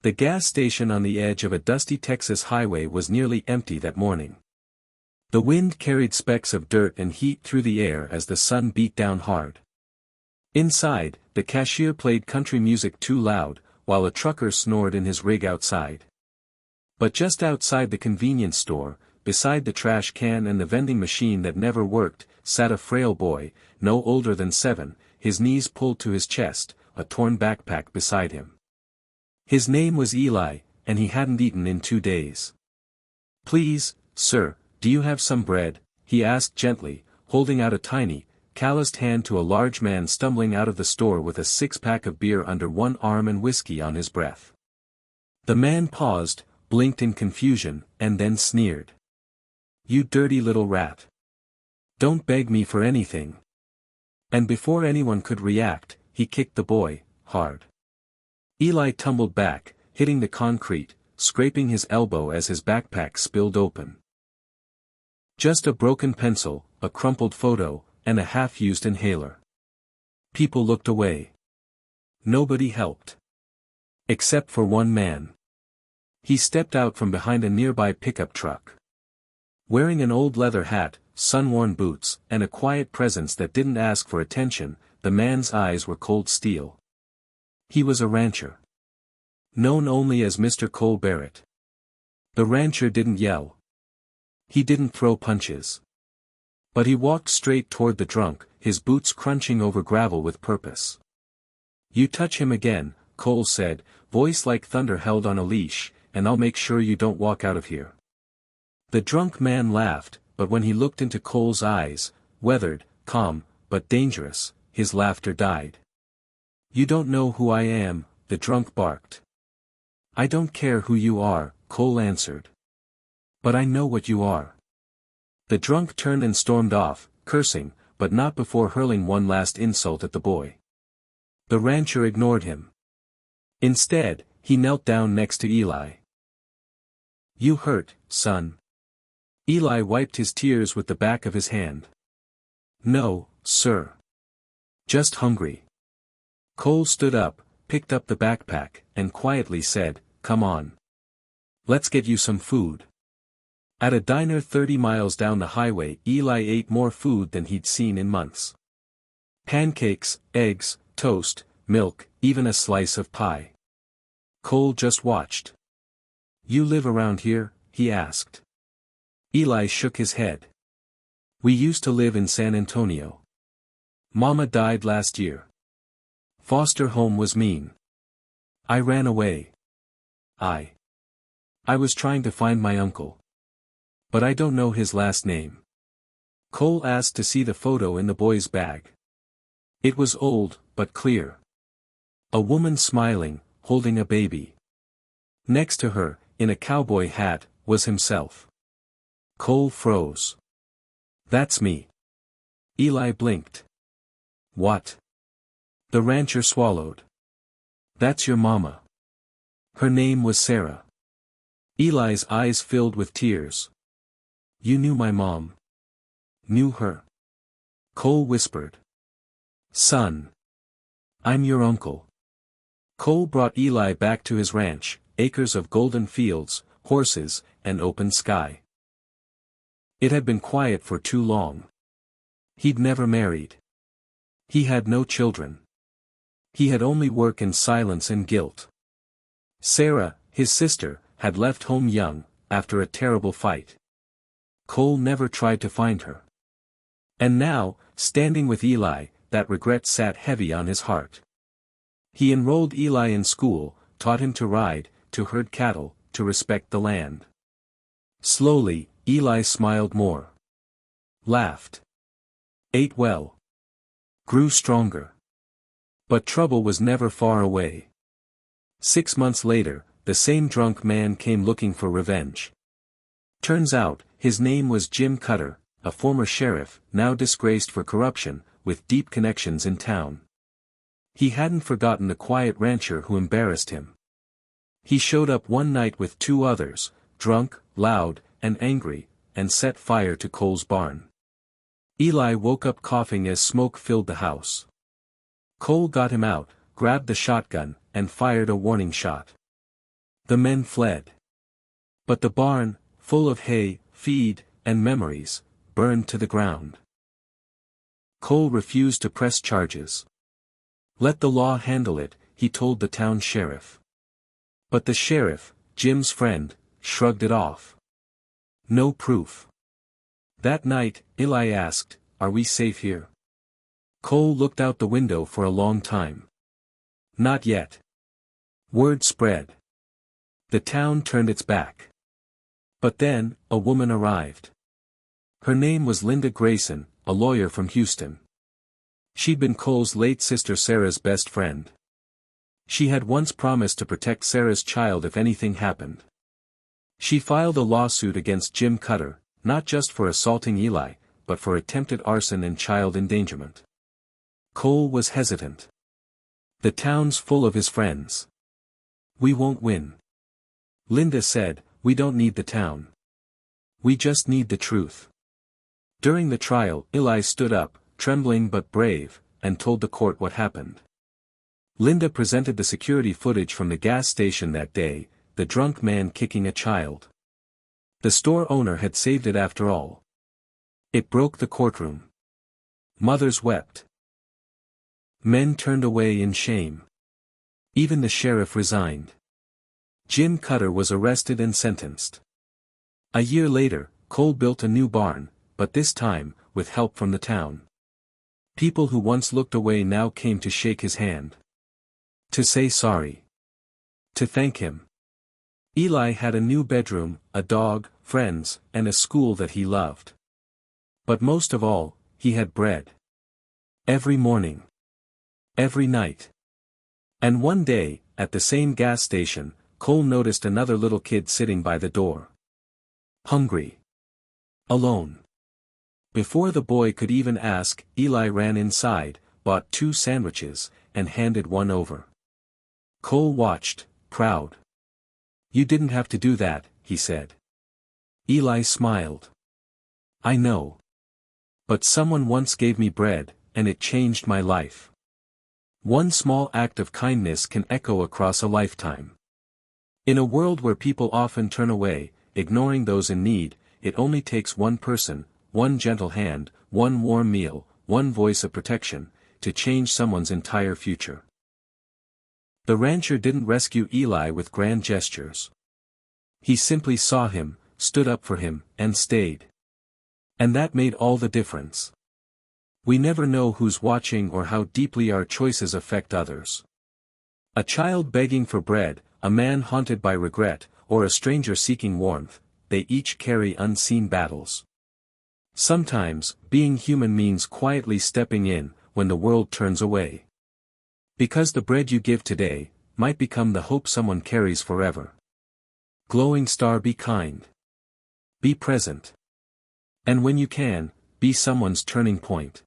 The gas station on the edge of a dusty Texas highway was nearly empty that morning. The wind carried specks of dirt and heat through the air as the sun beat down hard. Inside, the cashier played country music too loud, while a trucker snored in his rig outside. But just outside the convenience store, beside the trash can and the vending machine that never worked, sat a frail boy, no older than 7, his knees pulled to his chest, a torn backpack beside him. His name was Eli, and he hadn't eaten in 2 days. "Please, sir, do you have some bread?" he asked gently, holding out a tiny, calloused hand to a large man stumbling out of the store with a 6-pack of beer under one arm and whiskey on his breath. The man paused, blinked in confusion, and then sneered. "You dirty little rat. Don't beg me for anything." And before anyone could react, he kicked the boy, hard. Eli tumbled back, hitting the concrete, scraping his elbow as his backpack spilled open. Just a broken pencil, a crumpled photo, and a half-used inhaler. People looked away. Nobody helped. Except for one man. He stepped out from behind a nearby pickup truck. Wearing an old leather hat, sun-worn boots, and a quiet presence that didn't ask for attention, the man's eyes were cold steel. He was a rancher. Known only as Mr. Cole Barrett. The rancher didn't yell. He didn't throw punches. But he walked straight toward the drunk, his boots crunching over gravel with purpose. "You touch him again," Cole said, voice like thunder held on a leash, "and I'll make sure you don't walk out of here." The drunk man laughed, but when he looked into Cole's eyes, weathered, calm, but dangerous, his laughter died. "You don't know who I am," the drunk barked. "I don't care who you are," Cole answered. "But I know what you are." The drunk turned and stormed off, cursing, but not before hurling one last insult at the boy. The rancher ignored him. Instead, he knelt down next to Eli. "You hurt, son?" Eli wiped his tears with the back of his hand. "No, sir. Just hungry." Cole stood up, picked up the backpack, and quietly said, "Come on. Let's get you some food." At a diner 30 miles down the highway, Eli ate more food than he'd seen in months. Pancakes, eggs, toast, milk, even a slice of pie. Cole just watched. "You live around here?" he asked. Eli shook his head. "We used to live in San Antonio. Mama died last year. Foster home was mean. I ran away. I was trying to find my uncle. But I don't know his last name." Cole asked to see the photo in the boy's bag. It was old, but clear. A woman smiling, holding a baby. Next to her, in a cowboy hat, was himself. Cole froze. "That's me." Eli blinked. "What?" The rancher swallowed. "That's your mama. Her name was Sarah." Eli's eyes filled with tears. "You knew my mom?" "Knew her?" Cole whispered. "Son. I'm your uncle." Cole brought Eli back to his ranch, acres of golden fields, horses, and open sky. It had been quiet for too long. He'd never married. He had no children. He had only work and silence and guilt. Sarah, his sister, had left home young, after a terrible fight. Cole never tried to find her. And now, standing with Eli, that regret sat heavy on his heart. He enrolled Eli in school, taught him to ride, to herd cattle, to respect the land. Slowly, Eli smiled more. Laughed. Ate well. Grew stronger. But trouble was never far away. 6 months later, the same drunk man came looking for revenge. Turns out, his name was Jim Cutter, a former sheriff, now disgraced for corruption, with deep connections in town. He hadn't forgotten the quiet rancher who embarrassed him. He showed up one night with 2 others, drunk, loud, and angry, and set fire to Cole's barn. Eli woke up coughing as smoke filled the house. Cole got him out, grabbed the shotgun, and fired a warning shot. The men fled. But the barn, full of hay, feed, and memories, burned to the ground. Cole refused to press charges. Let the law handle it, he told the town sheriff. But the sheriff, Jim's friend, shrugged it off. No proof. That night, Eli asked, "Are we safe here?" Cole looked out the window for a long time. Not yet. Word spread. The town turned its back. But then, a woman arrived. Her name was Linda Grayson, a lawyer from Houston. She'd been Cole's late sister Sarah's best friend. She had once promised to protect Sarah's child if anything happened. She filed a lawsuit against Jim Cutter, not just for assaulting Eli, but for attempted arson and child endangerment. Cole was hesitant. The town's full of his friends. We won't win. Linda said, we don't need the town. We just need the truth. During the trial, Eli stood up, trembling but brave, and told the court what happened. Linda presented the security footage from the gas station that day, the drunk man kicking a child. The store owner had saved it after all. It broke the courtroom. Mothers wept. Men turned away in shame. Even the sheriff resigned. Jim Cutter was arrested and sentenced. A year later, Cole built a new barn, but this time, with help from the town. People who once looked away now came to shake his hand. To say sorry. To thank him. Eli had a new bedroom, a dog, friends, and a school that he loved. But most of all, he had bread. Every morning. Every night. And one day, at the same gas station, Cole noticed another little kid sitting by the door. Hungry. Alone. Before the boy could even ask, Eli ran inside, bought 2 sandwiches, and handed one over. Cole watched, proud. You didn't have to do that, he said. Eli smiled. I know. But someone once gave me bread, and it changed my life. One small act of kindness can echo across a lifetime. In a world where people often turn away, ignoring those in need, it only takes one person, one gentle hand, one warm meal, one voice of protection, to change someone's entire future. The rancher didn't rescue Eli with grand gestures. He simply saw him, stood up for him, and stayed. And that made all the difference. We never know who's watching or how deeply our choices affect others. A child begging for bread, a man haunted by regret, or a stranger seeking warmth, they each carry unseen battles. Sometimes, being human means quietly stepping in, when the world turns away. Because the bread you give today, might become the hope someone carries forever. Glowing star, be kind. Be present. And when you can, be someone's turning point.